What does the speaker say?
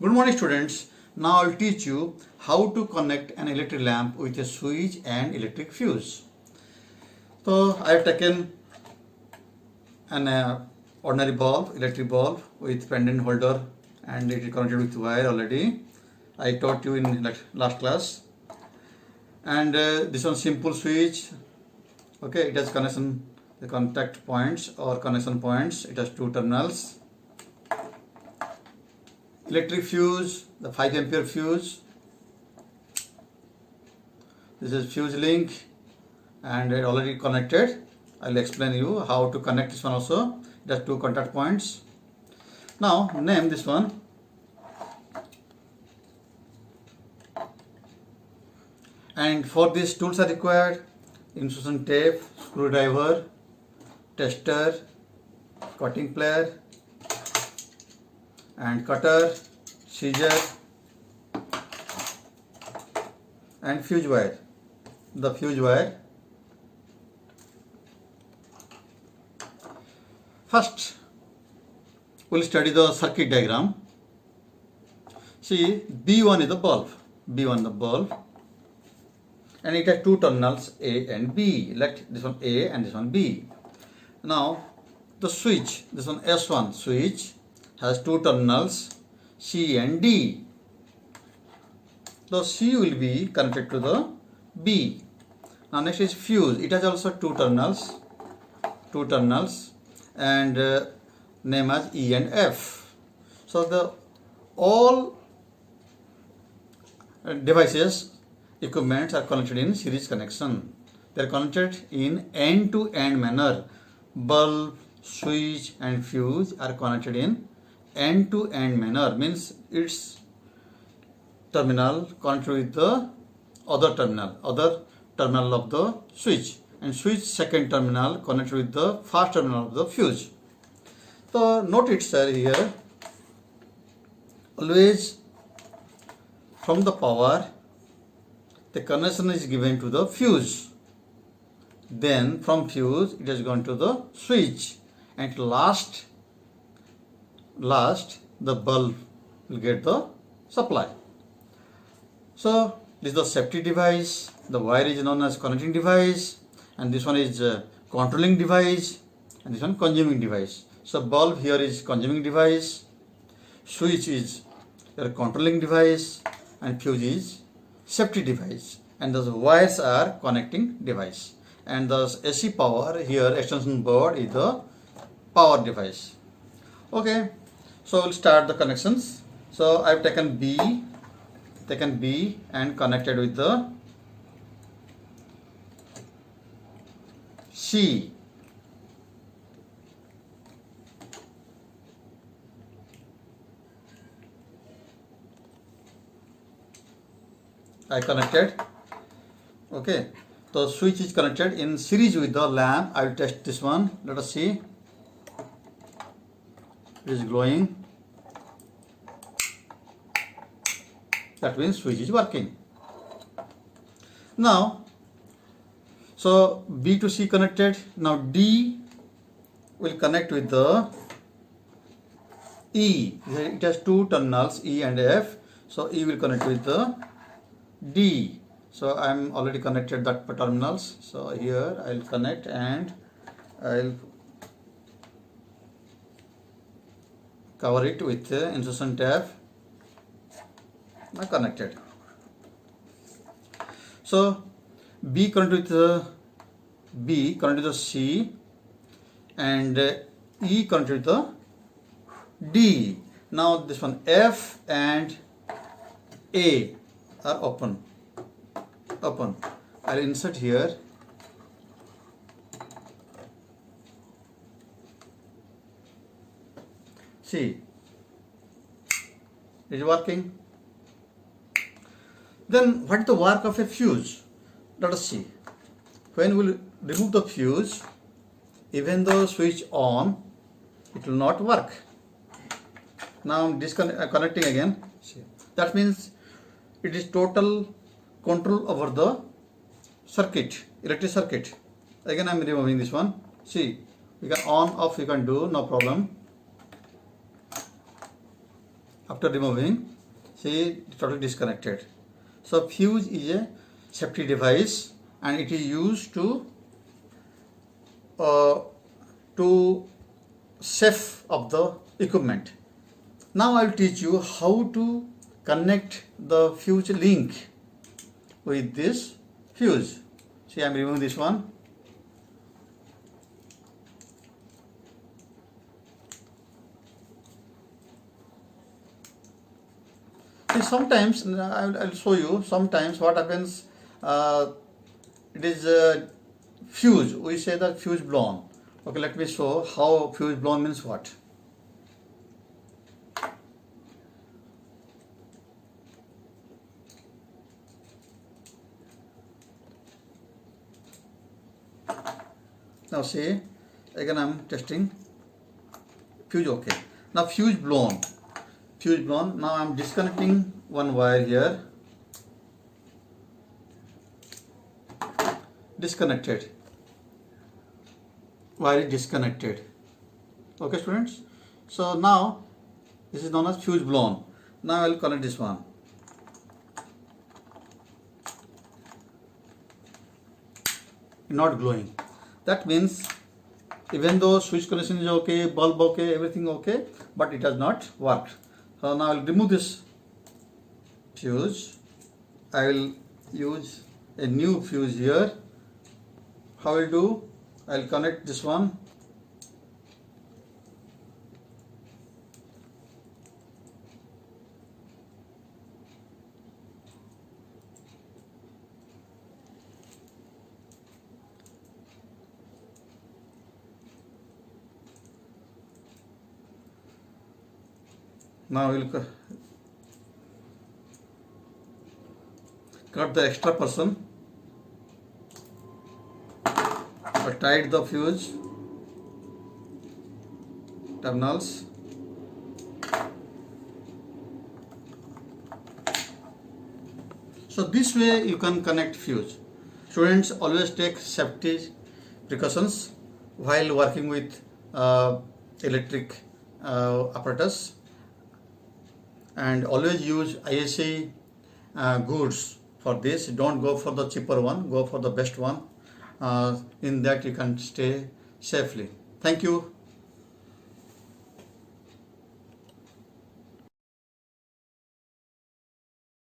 Good morning students. Now I will teach you how to connect an electric lamp with a switch and electric fuse. So I have taken an ordinary bulb, electric bulb with pendant holder, and it is connected with wire already. I taught you in last class. And this one simple switch. Okay, it has connection, the contact points or connection points. It has two terminals. Electric fuse, the 5 ampere fuse. This is fuse link and it already connected. I will explain you how to connect this one also. It has two contact points. Now name this one. And for this tools are required: insulation tape, screwdriver, tester, cutting plier, and cutter, scissor, and fuse wire. The fuse wire. First, we'll study the circuit diagram. See, B1 is the bulb. B1 the bulb. And it has two terminals A and B. Let this one A and this one B. Now, the switch, this one S1 switch, has two terminals C and D. The C will be connected to the B. Now next is fuse. It has also two terminals and name as E and F. So the all devices, equipments are connected in series connection. They are connected in end-to-end manner. Bulb, switch and fuse are connected in end-to-end manner, means its terminal connected with the other terminal of the switch, and switch second terminal connected with the first terminal of the fuse. So note it sir here, always from the power the connection is given to the fuse, then from fuse it has gone to the switch, and last the bulb will get the supply. So this is the safety device. The wire is known as connecting device, and this one is controlling device, and this one consuming device. So bulb here is consuming device, switch is your controlling device, and fuse is safety device, and the wires are connecting device, and the AC power here, extension board, is the power device. Okay, so we'll start the connections. So I've taken B and connected with the C. I connected. Okay, the switch is connected in series with the lamp. I will test this one. Let us see. It is glowing. That means switch is working. Now, so B to C connected. Now D will connect with the E. It has two terminals E and F. So E will connect with the D. So I am already connected that terminals. So here I will connect and I will cover it with the insertion tab. I connected. So B connected with the C, and E connected with the D. Now this one F and A are open. I'll insert here. See, it is working. Then what is the work of a fuse? Let us see. When we will remove the fuse, even though switch on, it will not work. Now connecting again. See, that means it is total control over the circuit, electric circuit. Again I am removing this one. See, we can on off, you can do, no problem. After removing, see, totally disconnected. So fuse is a safety device and it is used to save of the equipment. Now I will teach you how to connect the fuse link with this fuse. See, I am removing this one. See, sometimes I'll show you. Sometimes what happens, it is a fuse. We say that fuse blown. Okay, let me show how fuse blown means what. Now see, again I am testing. Fuse okay. Now fuse blown. Fuse blown. Now I am disconnecting one wire here. Disconnected. Wire is disconnected. Okay, students. So now this is known as fuse blown. Now I will connect this one. Not glowing. That means even though switch connection is okay, bulb okay, everything okay, but it has not worked. So now I will remove this fuse. I will use a new fuse here. How I will do? I will connect this one. Now we will cut the extra portion. I tied the fuse terminals. So this way you can connect fuse. Students, always take safety precautions while working with electric apparatus, and always use ISA goods for this. Don't go for the cheaper one, go for the best one. In that you can stay safely. Thank you.